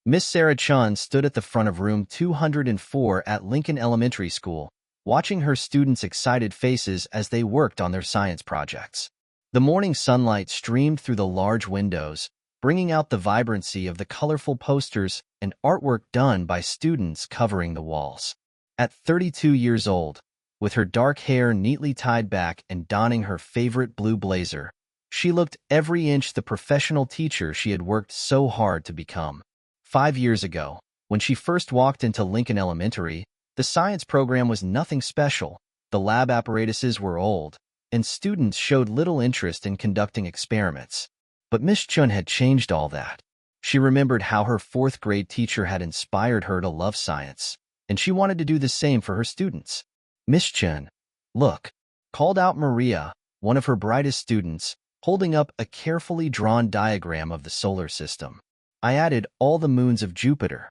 Miss Sarah Chun stood at the front of room 204 at Lincoln Elementary School, watching her students' excited faces as they worked on their science projects. The morning sunlight streamed through the large windows, bringing out the vibrancy of the colorful posters and artwork done by students covering the walls. At 32 years old, with her dark hair neatly tied back and donning her favorite blue blazer, she looked every inch the professional teacher she had worked so hard to become. 5 years ago, when she first walked into Lincoln Elementary, the science program was nothing special. The lab apparatuses were old, and students showed little interest in conducting experiments. But Miss Chun had changed all that. She remembered how her fourth-grade teacher had inspired her to love science, and she wanted to do the same for her students. "Miss Chun, look," called out Maria, one of her brightest students, holding up a carefully drawn diagram of the solar system. "I added all the moons of Jupiter."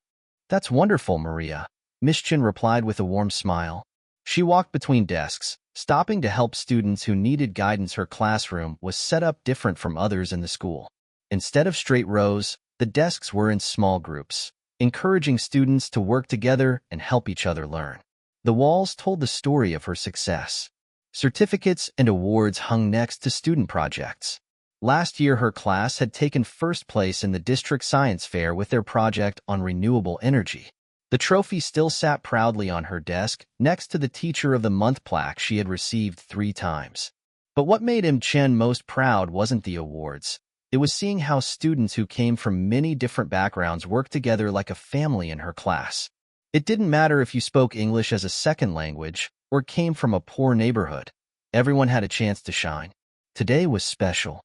"That's wonderful, Maria," Miss Chun replied with a warm smile. She walked between desks, stopping to help students who needed guidance. Her classroom was set up different from others in the school. Instead of straight rows, the desks were in small groups, encouraging students to work together and help each other learn. The walls told the story of her success. Certificates and awards hung next to student projects. Last year, her class had taken first place in the district science fair with their project on renewable energy. The trophy still sat proudly on her desk, next to the Teacher of the Month plaque she had received 3 times. But what made Im Chen most proud wasn't the awards. It was seeing how students who came from many different backgrounds worked together like a family in her class. It didn't matter if you spoke English as a second language or came from a poor neighborhood. Everyone had a chance to shine. Today was special.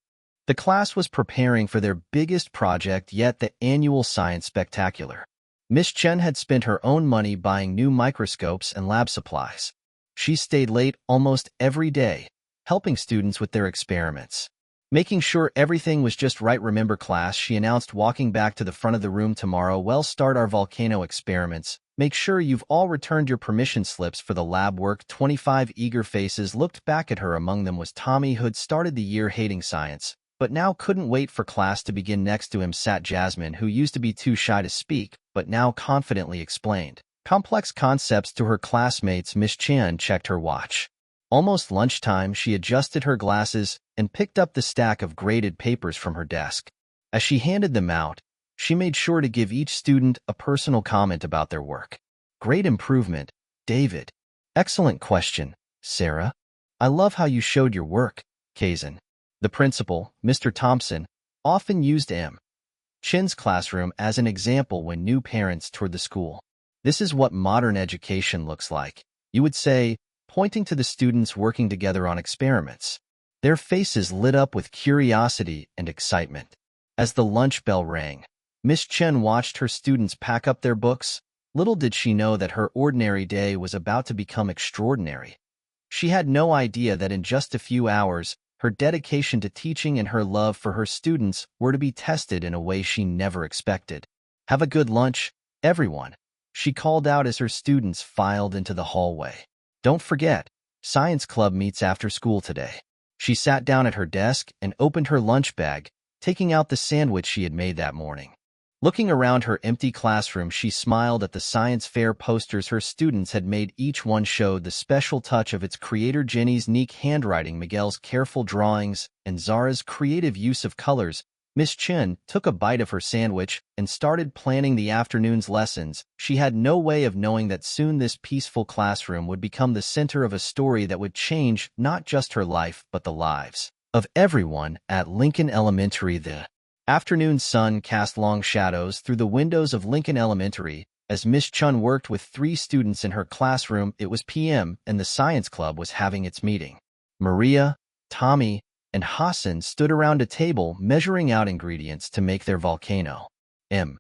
The class was preparing for their biggest project yet, the annual Science Spectacular. Miss Chen had spent her own money buying new microscopes and lab supplies. She stayed late almost every day, helping students with their experiments. Making sure everything was just right. "Remember, class," she announced, walking back to the front of the room, "tomorrow we'll start our volcano experiments. Make sure you've all returned your permission slips for the lab work." 25 eager faces looked back at her. Among them was Tommy, who'd started the year hating science, but now couldn't wait for class to begin. Next to him sat Jasmine, who used to be too shy to speak, but now confidently explained complex concepts to her classmates. Miss Chan checked her watch. Almost lunchtime. She adjusted her glasses and picked up the stack of graded papers from her desk. As she handed them out, she made sure to give each student a personal comment about their work. "Great improvement, David." "Excellent question, Sarah." "I love how you showed your work, Kazan." The principal, Mr. Thompson, often used M. Chin's classroom as an example when new parents toured the school. "This is what modern education looks like," you would say, pointing to the students working together on experiments. Their faces lit up with curiosity and excitement. As the lunch bell rang, Miss Chen watched her students pack up their books. Little did she know that her ordinary day was about to become extraordinary. She had no idea that in just a few hours, her dedication to teaching and her love for her students were to be tested in a way she never expected. "Have a good lunch, everyone," she called out as her students filed into the hallway. "Don't forget, Science Club meets after school today." She sat down at her desk and opened her lunch bag, taking out the sandwich she had made that morning. Looking around her empty classroom, she smiled at the science fair posters her students had made. Each one showed the special touch of its creator: Jenny's neat handwriting, Miguel's careful drawings, and Zara's creative use of colors. Miss Chen took a bite of her sandwich and started planning the afternoon's lessons. She had no way of knowing that soon this peaceful classroom would become the center of a story that would change not just her life but the lives of everyone at Lincoln Elementary. The afternoon sun cast long shadows through the windows of Lincoln Elementary as Miss Chun worked with 3 students in her classroom. It was PM, and the science club was having its meeting. Maria, Tommy, and Hassan stood around a table measuring out ingredients to make their volcano. M.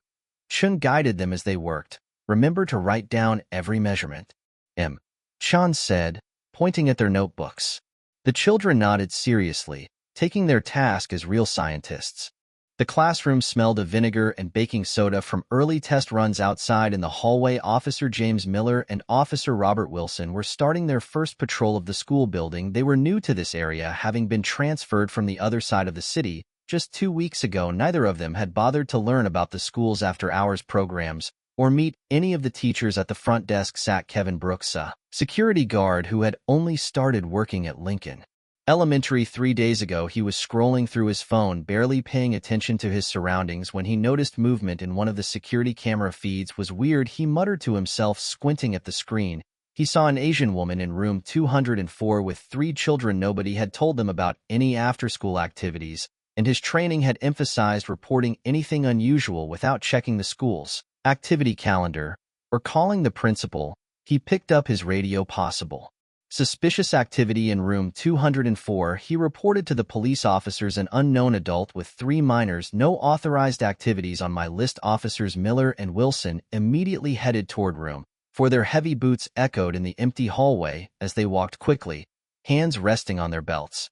Chun guided them as they worked. "Remember to write down every measurement," M. Chun said, pointing at their notebooks. The children nodded seriously, taking their task as real scientists. The classroom smelled of vinegar and baking soda from early test runs. Outside in the hallway, Officer James Miller and Officer Robert Wilson were starting their first patrol of the school building. They were new to this area, having been transferred from the other side of the city, Just 2 weeks ago, neither of them had bothered to learn about the school's after-hours programs or meet any of the teachers at the front desk. Sat Kevin Brooks, a security guard who had only started working at Lincoln Elementary 3 days ago. He was scrolling through his phone, barely paying attention to his surroundings, when he noticed movement in one of the security camera feeds. Was weird, he muttered to himself, squinting at the screen. He saw an Asian woman in room 204 with 3 children. Nobody had told them about any after-school activities, and his training had emphasized reporting anything unusual without checking the school's activity calendar or calling the principal. He picked up his radio. Possible suspicious activity in room 204. He reported to the police officers. An unknown adult with 3 minors. No authorized activities on my list. Officers Miller and Wilson immediately headed toward room 4. Their heavy boots echoed in the empty hallway as they walked quickly, hands resting on their belts.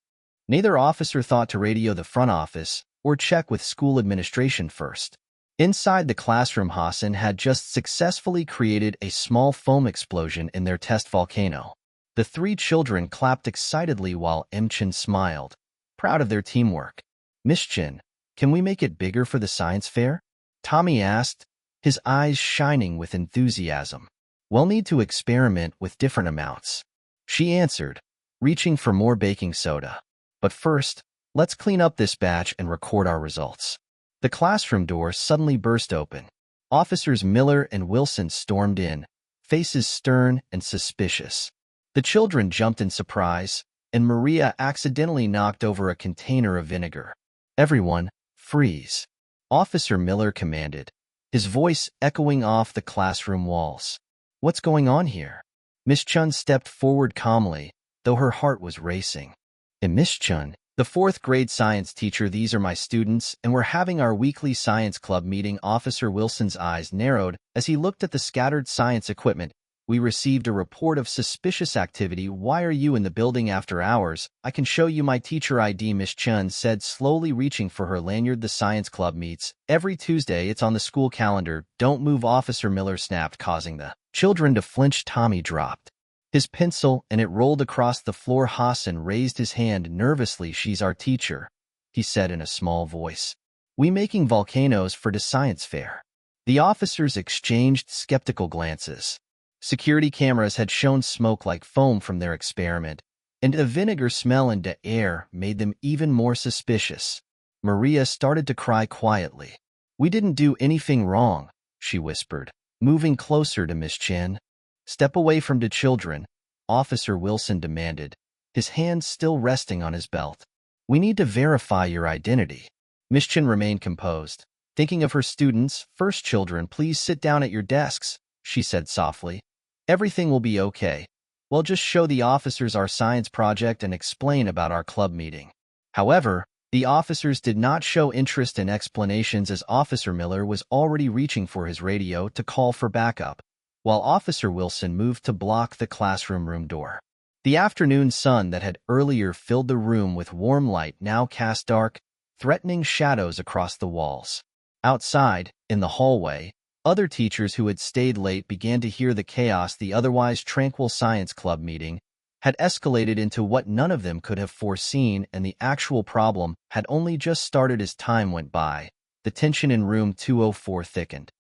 Neither officer thought to radio the front office or check with school administration first. Inside the classroom, Hassan had just successfully created a small foam explosion in their test volcano. The 3 children clapped excitedly while Chen smiled, proud of their teamwork. Miss Chen, can we make it bigger for the science fair? Tommy asked, his eyes shining with enthusiasm. We'll need to experiment with different amounts, she answered, reaching for more baking soda. But first, let's clean up this batch and record our results. The classroom door suddenly burst open. Officers Miller and Wilson stormed in, faces stern and suspicious. The children jumped in surprise, and Maria accidentally knocked over a container of vinegar. Everyone, freeze, Officer Miller commanded, his voice echoing off the classroom walls. What's going on here? Miss Chun stepped forward calmly, though her heart was racing. And Miss Chun, the 4th grade science teacher, these are my students, and we're having our weekly science club meeting. Officer Wilson's eyes narrowed as he looked at the scattered science equipment. We received a report of suspicious activity. Why are you in the building after hours? I can show you my teacher ID, Miss Chun said, slowly reaching for her lanyard. The science club meets every Tuesday. It's on the school calendar. Don't move, Officer Miller snapped, causing the children to flinch. Tommy dropped his pencil and it rolled across the floor. Hassan raised his hand nervously. She's our teacher, he said in a small voice. We making volcanoes for the science fair? The officers exchanged skeptical glances. Security cameras had shown smoke like foam from their experiment, and the vinegar smell in the air made them even more suspicious. Maria started to cry quietly. We didn't do anything wrong, she whispered, moving closer to Miss Chen. Step away from the children, Officer Wilson demanded, his hands still resting on his belt. We need to verify your identity. Miss Chen remained composed, thinking of her students. First, children, please sit down at your desks, she said softly. Everything will be okay. We'll just show the officers our science project and explain about our club meeting. However, the officers did not show interest in explanations as Officer Miller was already reaching for his radio to call for backup, while Officer Wilson moved to block the classroom room door. The afternoon sun that had earlier filled the room with warm light now cast dark, threatening shadows across the walls. Outside, in the hallway, other teachers who had stayed late began to hear the chaos. The otherwise tranquil science club meeting had escalated into what none of them could have foreseen, and the actual problem had only just started as time went by. The tension in room 204 thickened.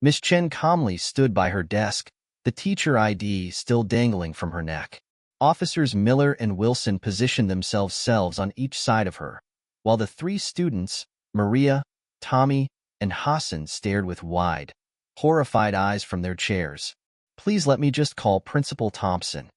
Miss Chen calmly stood by her desk, the teacher ID still dangling from her neck. Officers Miller and Wilson positioned themselves on each side of her, while the 3 students, Maria, Tommy, and Hassan, stared with wide, horrified eyes from their chairs. Please let me just call Principal Thompson,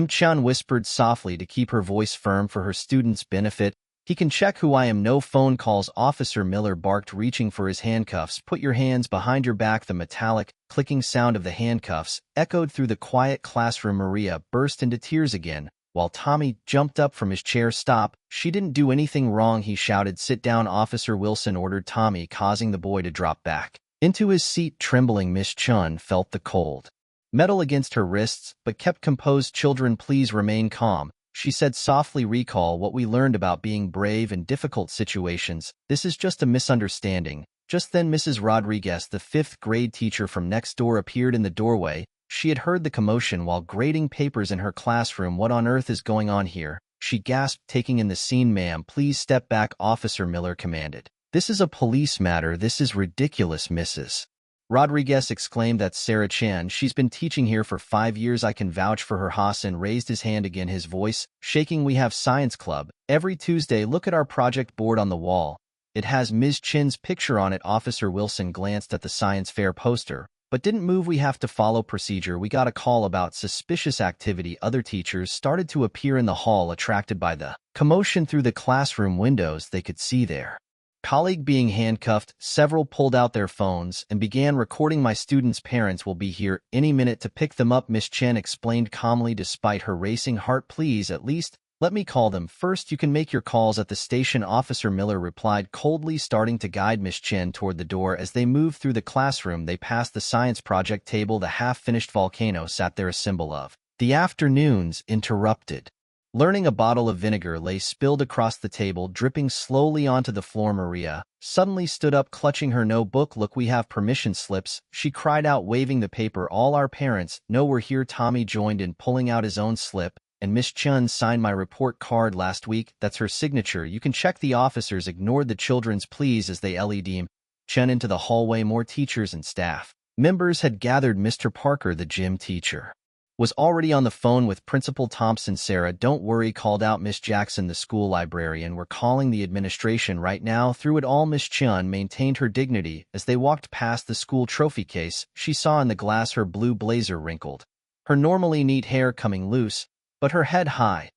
Chun whispered softly to keep her voice firm for her students' benefit. He can check who I am. No phone calls, Officer Miller barked, reaching for his handcuffs. Put your hands behind your back. The metallic, clicking sound of the handcuffs echoed through the quiet classroom. Maria burst into tears again, while Tommy jumped up from his chair. Stop, she didn't do anything wrong, he shouted. Sit down, Officer Wilson ordered Tommy, causing the boy to drop back into his seat. Trembling, Miss Chun felt the cold metal against her wrists, but kept composed. Children, please remain calm, she said softly. Recall what we learned about being brave in difficult situations. This is just a misunderstanding. Just then Mrs. Rodriguez, the 5th grade teacher from next door, appeared in the doorway. She had heard the commotion while grading papers in her classroom. What on earth is going on here? She gasped, taking in the scene. "Ma'am, please step back," Officer Miller commanded. "This is a police matter. This is ridiculous, Mrs. Rodriguez exclaimed. "That's Sarah Chan. She's been teaching here for 5 years. I can vouch for her." Hassan raised his hand again, his voice shaking. "We have science club every Tuesday. Look at our project board on the wall. It has Ms. Chin's picture on it." Officer Wilson glanced at the science fair poster, but didn't move. "We have to follow procedure. We got a call about suspicious activity." Other teachers started to appear in the hall, attracted by the commotion through the classroom windows they could see their colleague being handcuffed. Several pulled out their phones and began recording. "My students' parents will be here any minute to pick them up," Miss Chen explained calmly despite her racing heart. "Please, at least let me call them first. You can make your calls at the station," Officer Miller replied coldly, starting to guide Miss Chen toward the door. As they moved through the classroom, they passed the science project table. The half-finished volcano sat there, a symbol of the afternoon's interrupted learning. A bottle of vinegar lay spilled across the table, dripping slowly onto the floor. Maria suddenly stood up, clutching her notebook. "Look, we have permission slips," she cried out, waving the paper. "All our parents know we're here." Tommy joined in, pulling out his own slip. "And Miss Chun signed my report card last week. That's her signature. You can check." The officers ignored the children's pleas as they led Chun into the hallway. More teachers and staff members had gathered. Mr. Parker, the gym teacher, was already on the phone with Principal Thompson. "Sarah, don't worry," called out Miss Jackson, the school librarian. "We're calling the administration right now." Through it all, Miss Chun maintained her dignity. As they walked past the school trophy case, she saw in the glass her blue blazer wrinkled, her normally neat hair coming loose, but her head high.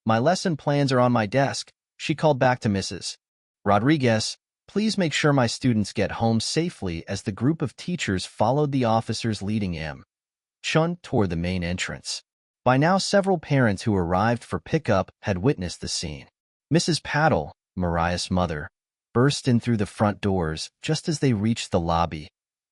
"My lesson plans are on my desk," she called back to Mrs. Rodriguez. "Please make sure my students get home safely." As the group of teachers followed the officers leading Chun toward the main entrance. By now, several parents who arrived for pickup had witnessed the scene. Mrs. Paddle, Mariah's mother, burst in through the front doors just as they reached the lobby.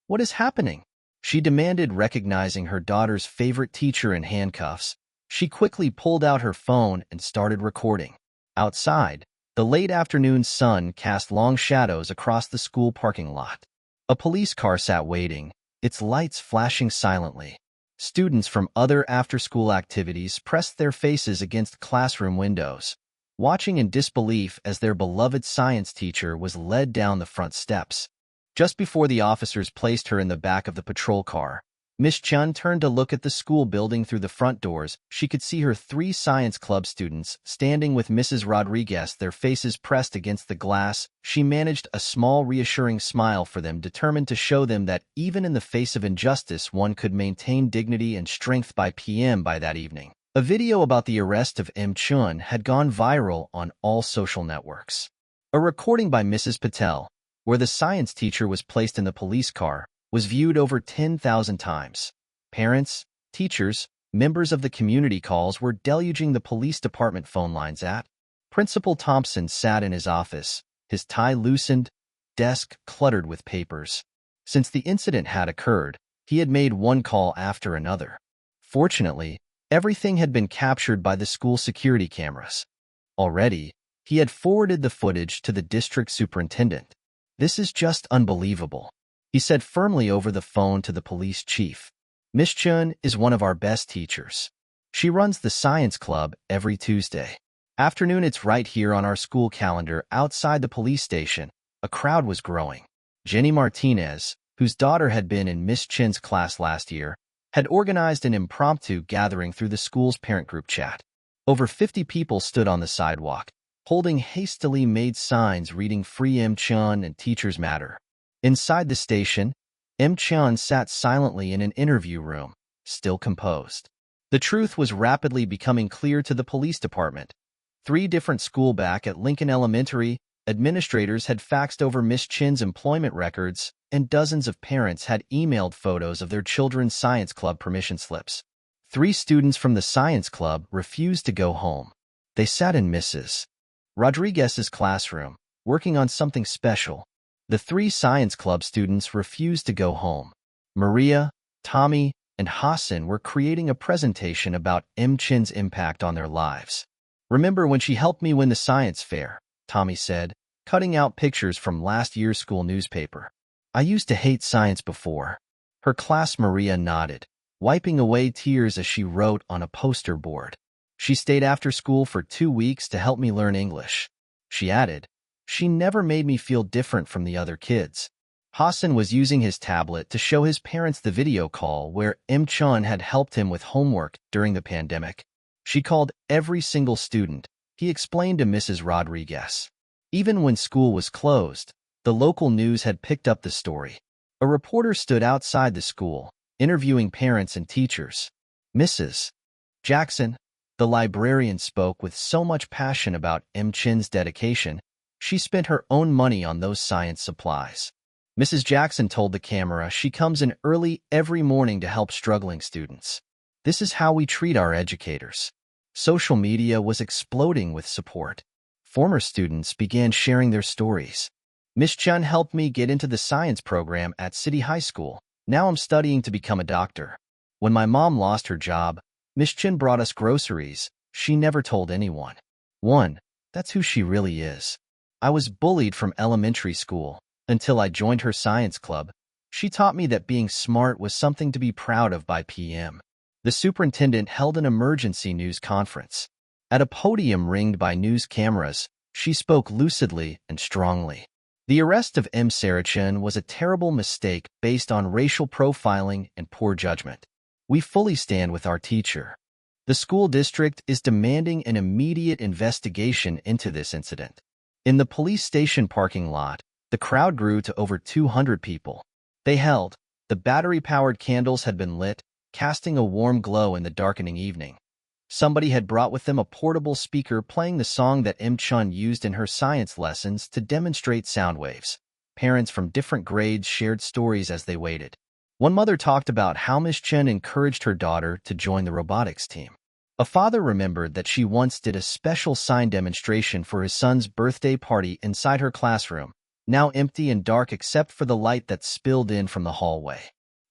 "What is happening?" she demanded, recognizing her daughter's favorite teacher in handcuffs. She quickly pulled out her phone and started recording. Outside, the late afternoon sun cast long shadows across the school parking lot. A police car sat waiting, its lights flashing silently. Students from other after-school activities pressed their faces against classroom windows, watching in disbelief as their beloved science teacher was led down the front steps. Just before the officers placed her in the back of the patrol car, Miss Chun turned to look at the school building through the front doors. She could see her 3 science club students standing with Mrs. Rodriguez, their faces pressed against the glass. She managed a small, reassuring smile for them, determined to show them that even in the face of injustice, one could maintain dignity and strength. By that evening, a video about the arrest of Chun had gone viral on all social networks. A recording by Mrs. Patel, where the science teacher was placed in the police car, was viewed over 10,000 times. Parents, teachers, members of the community calls were deluging the police department phone lines. At Principal Thompson sat in his office, his tie loosened, desk cluttered with papers. Since the incident had occurred, he had made one call after another. Fortunately, everything had been captured by the school security cameras. Already, he had forwarded the footage to the district superintendent. "This is just unbelievable," he said firmly over the phone to the police chief. "Miss Chun is one of our best teachers. She runs the science club every Tuesday afternoon. It's right here on our school calendar." Outside the police station, a crowd was growing. Jenny Martinez, whose daughter had been in Miss Chin's class last year, had organized an impromptu gathering through the school's parent group chat. Over 50 people stood on the sidewalk, holding hastily made signs reading "Free Chun" and "Teachers Matter." Inside the station, Chun sat silently in an interview room, still composed. The truth was rapidly becoming clear to the police department. 3 different schools back at Lincoln Elementary, administrators had faxed over Miss Chin's employment records, and dozens of parents had emailed photos of their children's science club permission slips. 3 students from the science club refused to go home. They sat in Mrs. Rodriguez's classroom, working on something special. The 3 science club students refused to go home. Maria, Tommy, and Hassan were creating a presentation about Chin's impact on their lives. "Remember when she helped me win the science fair?" Tommy said, cutting out pictures from last year's school newspaper. "I used to hate science before." Her class, Maria nodded, wiping away tears as she wrote on a poster board. She stayed after school for 2 weeks to help me learn English. She added, "She never made me feel different from the other kids." Hassan was using his tablet to show his parents the video call where Chun had helped him with homework during the pandemic. She called every single student, he explained to Mrs. Rodriguez. Even when school was closed, the local news had picked up the story. A reporter stood outside the school, interviewing parents and teachers. Mrs. Jackson, the librarian, spoke with so much passion about Chun's dedication. She spent her own money on those science supplies. Mrs. Jackson told the camera she comes in early every morning to help struggling students. This is how we treat our educators. Social media was exploding with support. Former students began sharing their stories. Miss Chun helped me get into the science program at City High School. Now I'm studying to become a doctor. When my mom lost her job, Miss Chun brought us groceries. She never told anyone. That's who she really is. I was bullied from elementary school until I joined her science club. She taught me that being smart was something to be proud of by PM. The superintendent held an emergency news conference. At a podium ringed by news cameras, she spoke lucidly and strongly. The arrest of Sarachan was a terrible mistake based on racial profiling and poor judgment. We fully stand with our teacher. The school district is demanding an immediate investigation into this incident. In the police station parking lot, the crowd grew to over 200 people. They held. The battery-powered candles had been lit, casting a warm glow in the darkening evening. Somebody had brought with them a portable speaker playing the song that Chun used in her science lessons to demonstrate sound waves. Parents from different grades shared stories as they waited. One mother talked about how Miss Chun encouraged her daughter to join the robotics team. A father remembered that she once did a special sign demonstration for his son's birthday party inside her classroom, now empty and dark except for the light that spilled in from the hallway.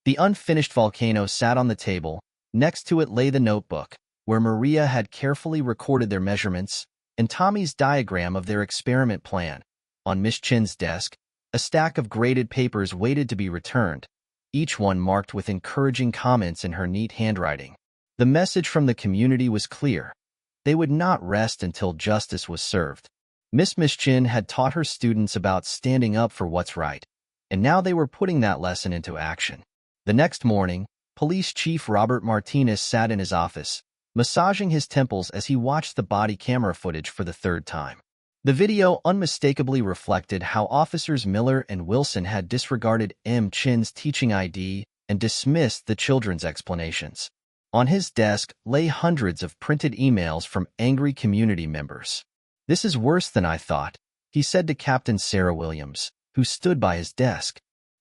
The unfinished volcano sat on the table. Next to it lay the notebook, where Maria had carefully recorded their measurements, and Tommy's diagram of their experiment plan. On Miss Chin's desk, a stack of graded papers waited to be returned, each one marked with encouraging comments in her neat handwriting. The message from the community was clear. They would not rest until justice was served. Miss Chin had taught her students about standing up for what's right, and now they were putting that lesson into action. The next morning, Police Chief Robert Martinez sat in his office, massaging his temples as he watched the body camera footage for the third time. The video unmistakably reflected how Officers Miller and Wilson had disregarded Chin's teaching ID and dismissed the children's explanations. On his desk lay hundreds of printed emails from angry community members. "This is worse than I thought," he said to Captain Sarah Williams, who stood by his desk.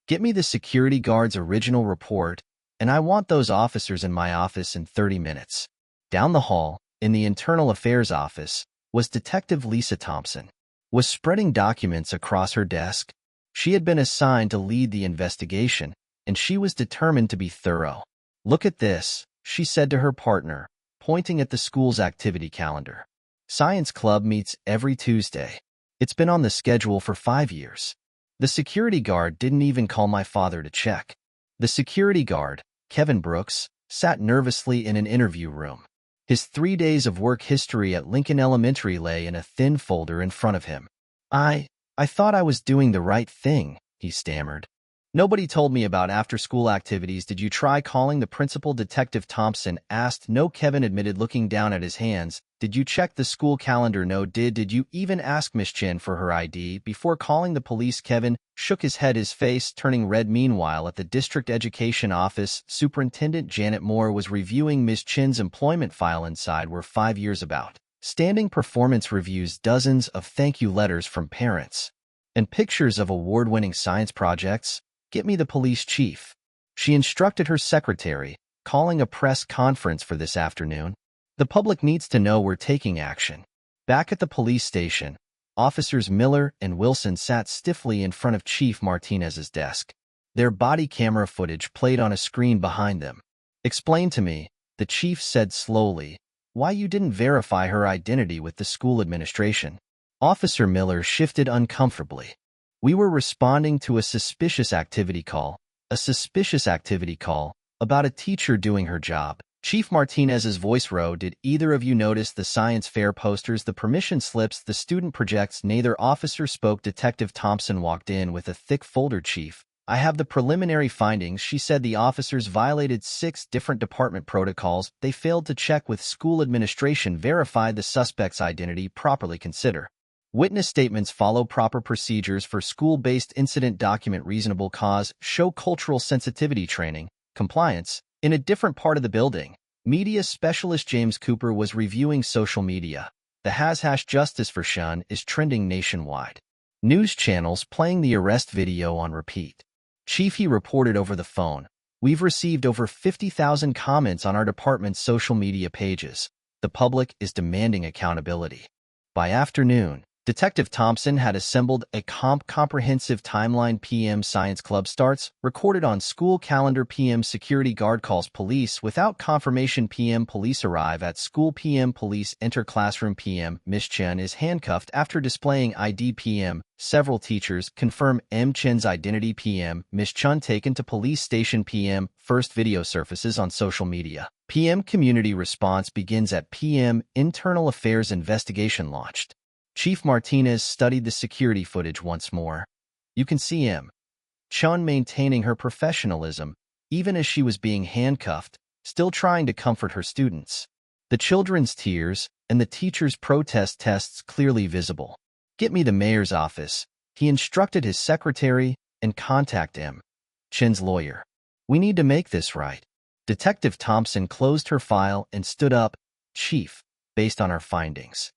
"Get me the security guard's original report, and I want those officers in my office in 30 minutes. Down the hall, in the Internal Affairs office, was Detective Lisa Thompson. Was spreading documents across her desk. She had been assigned to lead the investigation, and she was determined to be thorough. "Look at this," she said to her partner, pointing at the school's activity calendar. "Science Club meets every Tuesday. It's been on the schedule for 5 years. The security guard didn't even call my father to check." The security guard, Kevin Brooks, sat nervously in an interview room. His 3 days of work history at Lincoln Elementary lay in a thin folder in front of him. I thought I was doing the right thing," he stammered. "Nobody told me about after-school activities. Did you try calling the principal?" Detective Thompson asked. "No," Kevin admitted, looking down at his hands. "Did you check the school calendar?" "No." Did you even ask Miss Chin for her ID before calling the police?" Kevin shook his head, his face turning red. Meanwhile, at the district education office, Superintendent Janet Moore was reviewing Miss Chin's employment file. Inside were 5 years about standing performance reviews, dozens of thank you letters from parents, and pictures of award-winning science projects. "Get me the police chief," she instructed her secretary, calling a press conference for this afternoon. "The public needs to know we're taking action." Back at the police station, Officers Miller and Wilson sat stiffly in front of Chief Martinez's desk. Their body camera footage played on a screen behind them. "Explain to me," the chief said slowly, "why you didn't verify her identity with the school administration." Officer Miller shifted uncomfortably. "We were responding to a suspicious activity call about a teacher doing her job." Chief Martinez's voice rose. Did either of you notice the science fair posters, the permission slips, the student projects? Neither officer spoke. Detective Thompson walked in with a thick folder. Chief, I have the preliminary findings. She said the officers violated 6 different department protocols. They failed to check with school administration, verify the suspect's identity, properly consider witness statements, follow proper procedures for school-based incident, document reasonable cause, show cultural sensitivity training, compliance. In a different part of the building, media specialist James Cooper was reviewing social media. The #justice for Shun is trending nationwide. News channels playing the arrest video on repeat. Chief, he reported over the phone, we've received over 50,000 comments on our department's social media pages. The public is demanding accountability. By afternoon, Detective Thompson had assembled a comprehensive timeline. PM Science Club starts, recorded on school calendar. PM security guard calls police without confirmation. PM police arrive at school. PM police enter classroom. PM Miss Chen is handcuffed after displaying ID. PM several teachers confirm M. Chen's identity. PM Miss Chen taken to police station. PM first video surfaces on social media. PM community response begins at PM internal affairs investigation launched. Chief Martinez studied the security footage once more. You can see M. Chen maintaining her professionalism, even as she was being handcuffed, still trying to comfort her students. The children's tears and the teacher's protest tests clearly visible. Get me the mayor's office, he instructed his secretary, and contact M. Chen's lawyer. We need to make this right. Detective Thompson closed her file and stood up. Chief, based on our findings,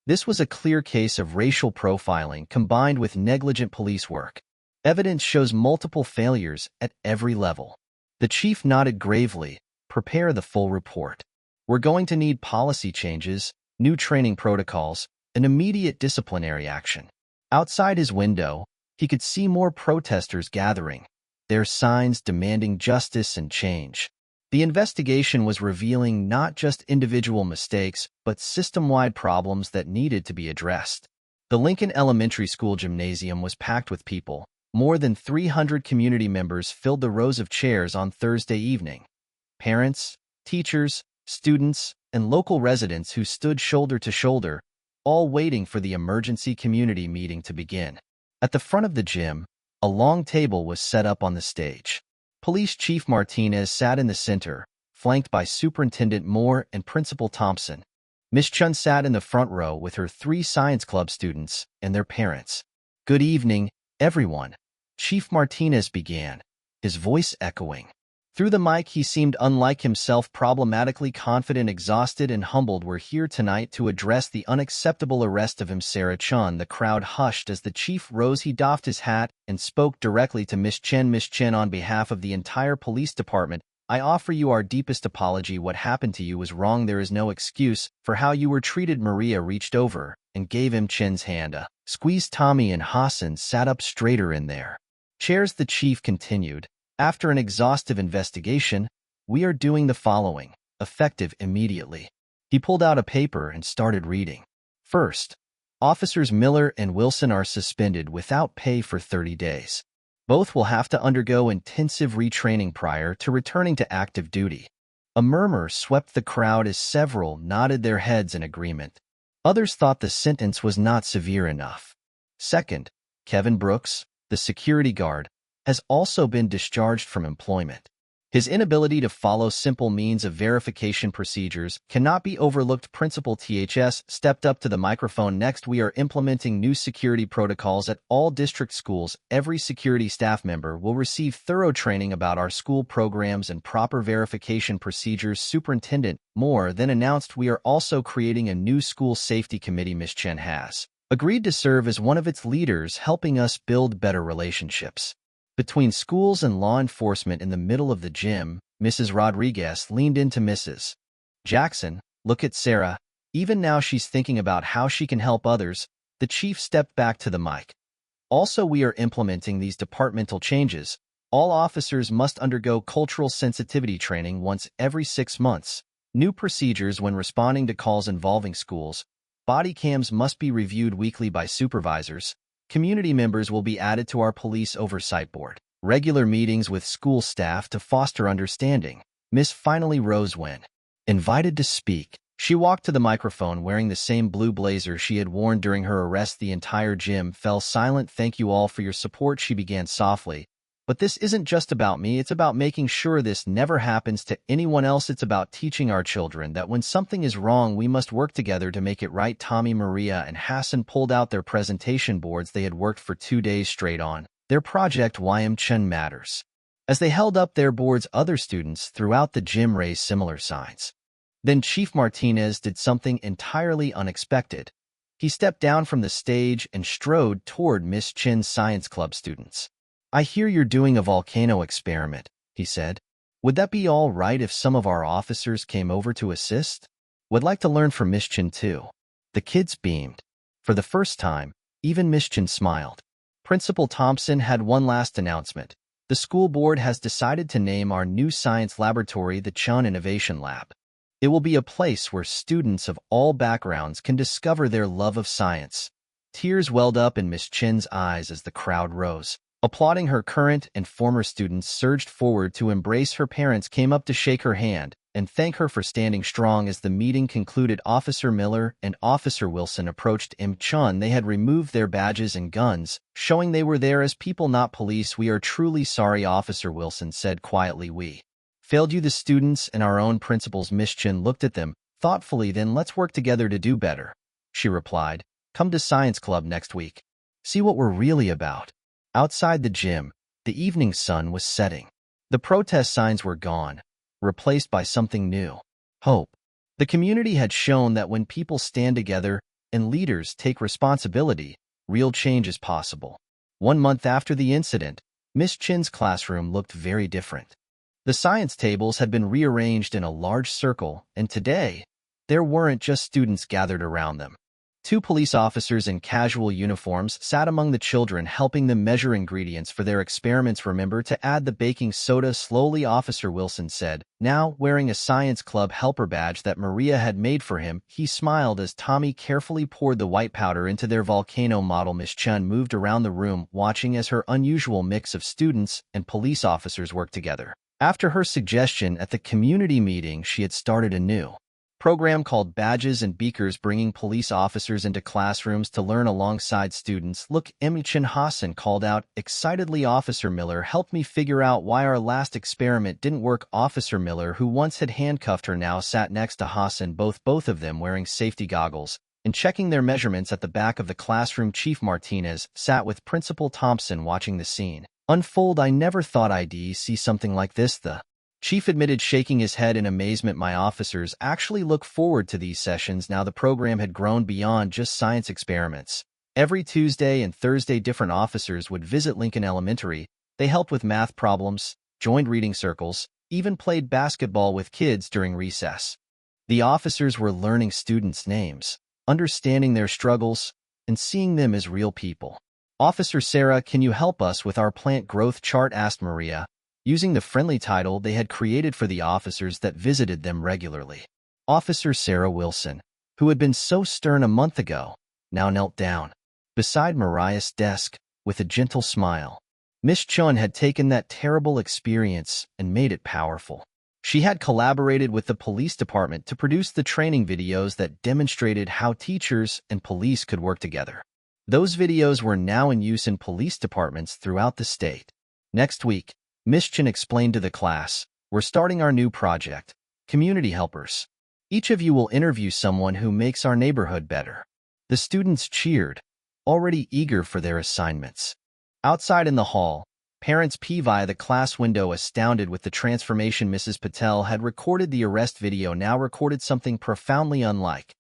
this was a clear case of racial profiling combined with negligent police work. Evidence shows multiple failures at every level. The chief nodded gravely. Prepare the full report. We're going to need policy changes, new training protocols, and immediate disciplinary action. Outside his window, he could see more protesters gathering, their signs demanding justice and change. The investigation was revealing not just individual mistakes, but system-wide problems that needed to be addressed. The Lincoln Elementary School gymnasium was packed with people. More than 300 community members filled the rows of chairs on Thursday evening. Parents, teachers, students, and local residents who stood shoulder to shoulder, all waiting for the emergency community meeting to begin. At the front of the gym, a long table was set up on the stage. Police Chief Martinez sat in the center, flanked by Superintendent Moore and Principal Thompson. Miss Chun sat in the front row with her 3 science club students and their parents. Good evening, everyone, Chief Martinez began, his voice echoing. Through the mic he seemed unlike himself, problematically confident, exhausted, and humbled. We're here tonight to address the unacceptable arrest of Sarah Chun. The crowd hushed as the chief rose. He doffed his hat and spoke directly to Miss Chen. Miss Chen, on behalf of the entire police department, I offer you our deepest apology. What happened to you was wrong. There is no excuse for how you were treated. Maria reached over and gave him Chen's hand a squeeze. Tommy and Hassan sat up straighter in their chairs. The chief continued. After an exhaustive investigation, we are doing the following, effective immediately. He pulled out a paper and started reading. First, Officers Miller and Wilson are suspended without pay for 30 days. Both will have to undergo intensive retraining prior to returning to active duty. A murmur swept the crowd as several nodded their heads in agreement. Others thought the sentence was not severe enough. Second, Kevin Brooks, the security guard, has also been discharged from employment. His inability to follow simple means of verification procedures cannot be overlooked. Principal THS stepped up to the microphone. Next, we are implementing new security protocols at all district schools. Every security staff member will receive thorough training about our school programs and proper verification procedures. Superintendent Moore then announced we are also creating a new school safety committee. Ms. Chen has agreed to serve as one of its leaders, helping us build better relationships between schools and law enforcement. In the middle of the gym, Mrs. Rodriguez leaned into Mrs. Jackson. Look at Sarah. Even now she's thinking about how she can help others. The chief stepped back to the mic. Also, we are implementing these departmental changes. All officers must undergo cultural sensitivity training once every 6 months. New procedures when responding to calls involving schools. Body cams must be reviewed weekly by supervisors. Community members will be added to our police oversight board. Regular meetings with school staff to foster understanding. Miss finally rose when Invited to speak. She walked to the microphone wearing the same blue blazer she had worn during her arrest. The entire gym fell silent. Thank you all for your support, she began softly. But this isn't just about me, it's about making sure this never happens to anyone else. It's about teaching our children that when something is wrong, we must work together to make it right. Tommy, Maria, and Hassan pulled out their presentation boards they had worked for 2 days straight on. Their project YM Chen Matters. As they held up their boards, other students throughout the gym raised similar signs. Then Chief Martinez did something entirely unexpected. He stepped down from the stage and strode toward Miss Chen's science club students. I hear you're doing a volcano experiment, he said. Would that be all right if some of our officers came over to assist? Would like to learn from Miss Chen too. The kids beamed. For the first time, even Miss Chen smiled. Principal Thompson had one last announcement. The school board has decided to name our new science laboratory the Chen Innovation Lab. It will be a place where students of all backgrounds can discover their love of science. Tears welled up in Miss Chen's eyes as the crowd rose. Applauding her, current and former students surged forward to embrace her. Parents came up to shake her hand and thank her for standing strong. As the meeting concluded, Officer Miller and Officer Wilson approached M. Chun. They had removed their badges and guns, showing they were there as people, not police. We are truly sorry, Officer Wilson said quietly. We failed you, the students and our own principals. Miss Chen looked at them thoughtfully. Then let's work together to do better, she replied. Come to Science Club next week. See what we're really about. Outside the gym, the evening sun was setting. The protest signs were gone, replaced by something new. Hope. The community had shown that when people stand together and leaders take responsibility, real change is possible. 1 month after the incident, Miss Chen's classroom looked very different. The science tables had been rearranged in a large circle, and today, there weren't just students gathered around them. 2 police officers in casual uniforms sat among the children, helping them measure ingredients for their experiments. Remember to add the baking soda slowly, Officer Wilson said, now wearing a science club helper badge that Maria had made for him. He smiled as Tommy carefully poured the white powder into their volcano model. Miss Chen moved around the room, watching as her unusual mix of students and police officers worked together. After her suggestion at the community meeting, she had started a new program called Badges and Beakers, bringing police officers into classrooms to learn alongside students. Look, Chen, Hassan called out excitedly. Officer Miller helped me figure out why our last experiment didn't work. Officer Miller, who once had handcuffed her, now sat next to Hassan, both of them wearing safety goggles and checking their measurements at the back of the classroom. Chief Martinez sat with Principal Thompson, watching the scene unfold. I never thought I'd see something like this, the chief admitted, shaking his head in amazement. My officers actually look forward to these sessions now. The program had grown beyond just science experiments. Every Tuesday and Thursday, different officers would visit Lincoln Elementary. They helped with math problems, joined reading circles, even played basketball with kids during recess. The officers were learning students' names, understanding their struggles, and seeing them as real people. Officer Sarah, can you help us with our plant growth chart? Asked Maria, using the friendly title they had created for the officers that visited them regularly. Officer Sarah Wilson, who had been so stern a month ago, now knelt down beside Mariah's desk with a gentle smile. Miss Chun had taken that terrible experience and made it powerful. She had collaborated with the police department to produce the training videos that demonstrated how teachers and police could work together. Those videos were now in use in police departments throughout the state. Next week, Miss Chen explained to the class, we're starting our new project, Community Helpers. Each of you will interview someone who makes our neighborhood better. The students cheered, already eager for their assignments. Outside in the hall, parents peeped via the class window, astounded with the transformation. Mrs. Patel had recorded the arrest video, now recorded something profoundly unlike.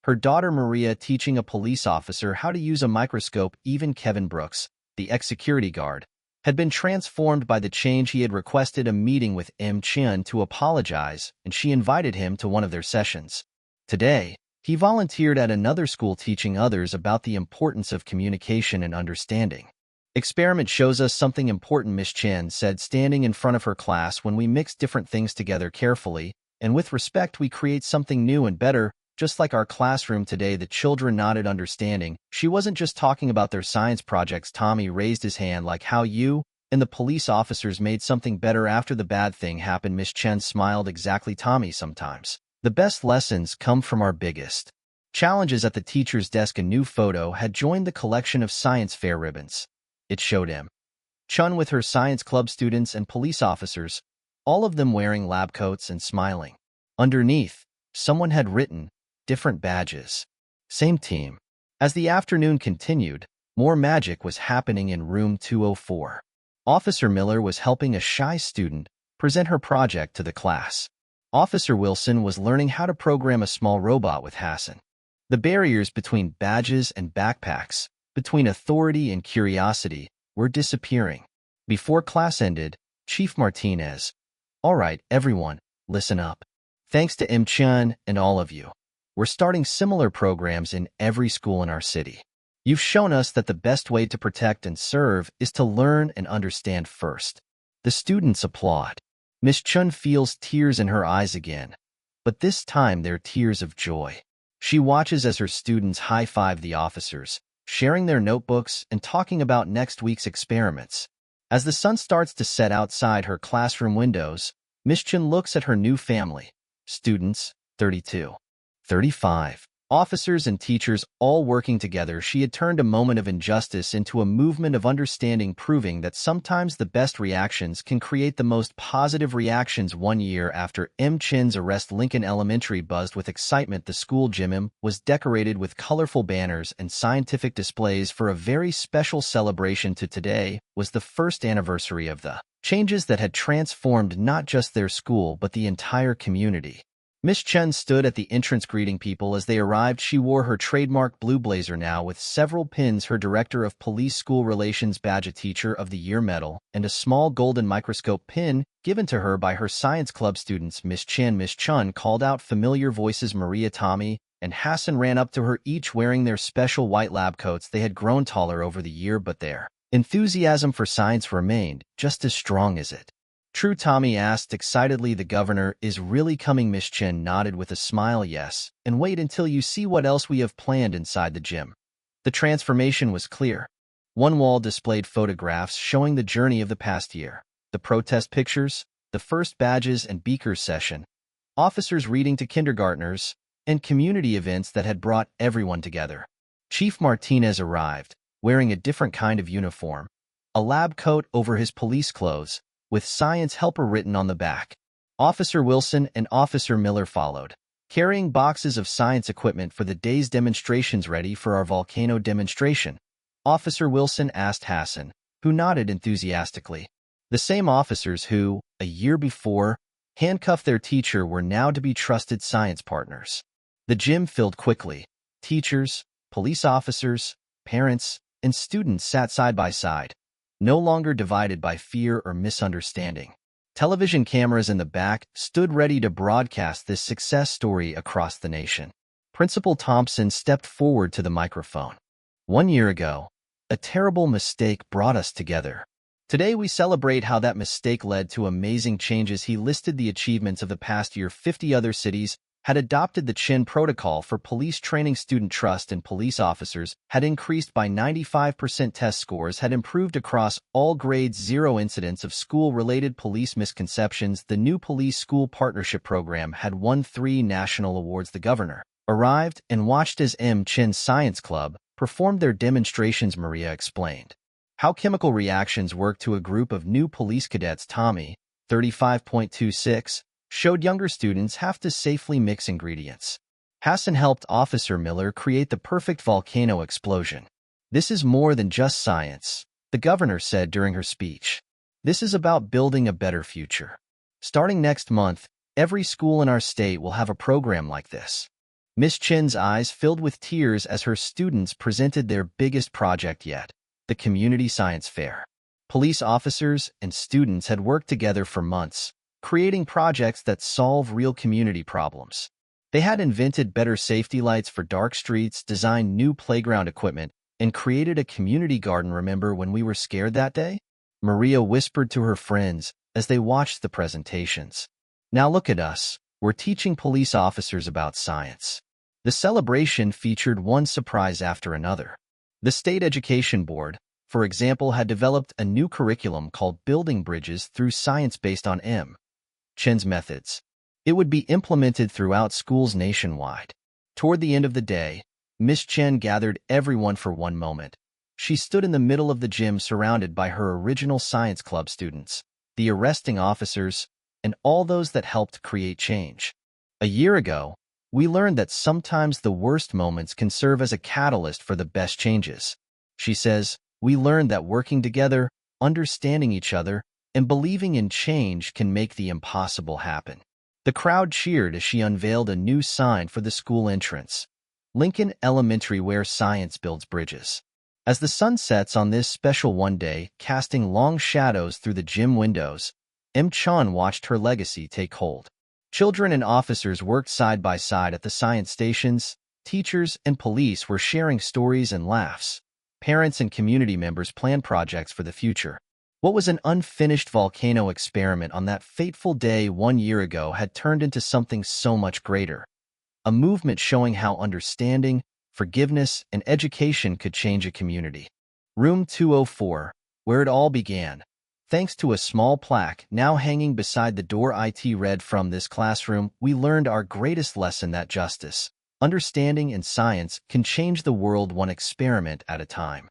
Her daughter Maria teaching a police officer how to use a microscope. Even Kevin Brooks, the ex-security guard, had been transformed by the change. He had requested a meeting with M. Chen to apologize, and she invited him to one of their sessions. Today, he volunteered at another school, teaching others about the importance of communication and understanding. Experiment shows us something important, Miss Chen said, standing in front of her class. When we mix different things together carefully and with respect, we create something new and better. Just like our classroom today. The children nodded, understanding. She wasn't just talking about their science projects. Tommy raised his hand, like how you and the police officers made something better after the bad thing happened. Miss Chen smiled. Exactly, Tommy. Sometimes The best lessons come from our biggest challenges. At the teacher's desk, a new photo had joined the collection of science fair ribbons. It showed Chun with her science club students and police officers, all of them wearing lab coats and smiling. Underneath, someone had written, "Different badges. Same team." As the afternoon continued, more magic was happening in room 204. Officer Miller was helping a shy student present her project to the class. Officer Wilson was learning how to program a small robot with Hassan. The barriers between badges and backpacks, between authority and curiosity, were disappearing. Before class ended, Chief Martinez, "All right, everyone, listen up. Thanks to M. Chun and all of you, we're starting similar programs in every school in our city. You've shown us that the best way to protect and serve is to learn and understand first." The students applaud. Miss Chun feels tears in her eyes again, but this time they're tears of joy. She watches as her students high-five the officers, sharing their notebooks and talking about next week's experiments. As the sun starts to set outside her classroom windows, Miss Chun looks at her new family. Students, 32, 35. Officers and teachers all working together. She had turned a moment of injustice into a movement of understanding, proving that sometimes the best reactions can create the most positive reactions. 1 year after M. Chin's arrest, Lincoln Elementary buzzed with excitement. The school gym was decorated with colorful banners and scientific displays for a very special celebration. Today was the first anniversary of the changes that had transformed not just their school but the entire community. Miss Chen stood at the entrance greeting people as they arrived. She wore her trademark blue blazer now with several pins, her Director of Police School Relations badge, a Teacher of the Year medal, and a small golden microscope pin given to her by her science club students. Miss Chun called out familiar voices. Maria, Tommy, and Hassan ran up to her, each wearing their special white lab coats. They had grown taller over the year, but their enthusiasm for science remained just as strong as it. "True?" Tommy asked excitedly. "The governor is really coming." Miss Chen nodded with a smile. "Yes, and wait until you see what else we have planned inside the gym." The transformation was clear. One wall displayed photographs showing the journey of the past year, the protest pictures, the first badges and beakers session, officers reading to kindergartners, and community events that had brought everyone together. Chief Martinez arrived, wearing a different kind of uniform, a lab coat over his police clothes, with Science Helper written on the back. Officer Wilson and Officer Miller followed, carrying boxes of science equipment for the day's demonstrations. "Ready for our volcano demonstration?" Officer Wilson asked Hassan, who nodded enthusiastically. The same officers who, a year before, handcuffed their teacher were now to be trusted science partners. The gym filled quickly. Teachers, police officers, parents, and students sat side by side, no longer divided by fear or misunderstanding. Television cameras in the back stood ready to broadcast this success story across the nation. Principal Thompson stepped forward to the microphone. "1 year ago, a terrible mistake brought us together. Today we celebrate how that mistake led to amazing changes." He listed the achievements of the past year. 50 other cities had adopted the Chin Protocol for police training. Student trust in police officers had increased by 95%. Test scores had improved across all grades. 0 incidents of school-related police misconceptions. The new police school partnership program had won 3 national awards. The governor arrived and watched as M. Chin's Science Club performed their demonstrations. Maria explained how chemical reactions work to a group of new police cadets. Tommy, 35.26, showed younger students how to safely mix ingredients. Hassan helped Officer Miller create the perfect volcano explosion. "This is more than just science," the governor said during her speech. "This is about building a better future. Starting next month, every school in our state will have a program like this." Miss Chin's eyes filled with tears as her students presented their biggest project yet, the community science fair. Police officers and students had worked together for months, creating projects that solve real community problems. They had invented better safety lights for dark streets, designed new playground equipment, and created a community garden. "Remember when we were scared that day?" Maria whispered to her friends as they watched the presentations. "Now look at us. We're teaching police officers about science." The celebration featured one surprise after another. The State Education Board, for example, had developed a new curriculum called Building Bridges Through Science based on M. Chin's methods. It would be implemented throughout schools nationwide. Toward the end of the day, Miss Chen gathered everyone for one moment. She stood in the middle of the gym surrounded by her original science club students, the arresting officers, and all those that helped create change. A year ago, we learned that sometimes the worst moments can serve as a catalyst for the best changes. She says, we learned that working together, understanding each other, and believing in change can make the impossible happen. The crowd cheered as she unveiled a new sign for the school entrance. Lincoln Elementary, where science builds bridges. As the sun sets on this special one day, casting long shadows through the gym windows, M. Chan watched her legacy take hold. Children and officers worked side by side at the science stations. Teachers and police were sharing stories and laughs. Parents and community members planned projects for the future. What was an unfinished volcano experiment on that fateful day 1 year ago had turned into something so much greater. A movement showing how understanding, forgiveness, and education could change a community. Room 204, where it all began. Thanks to a small plaque now hanging beside the door, it read, "From this classroom, we learned our greatest lesson that justice, understanding, and science can change the world one experiment at a time."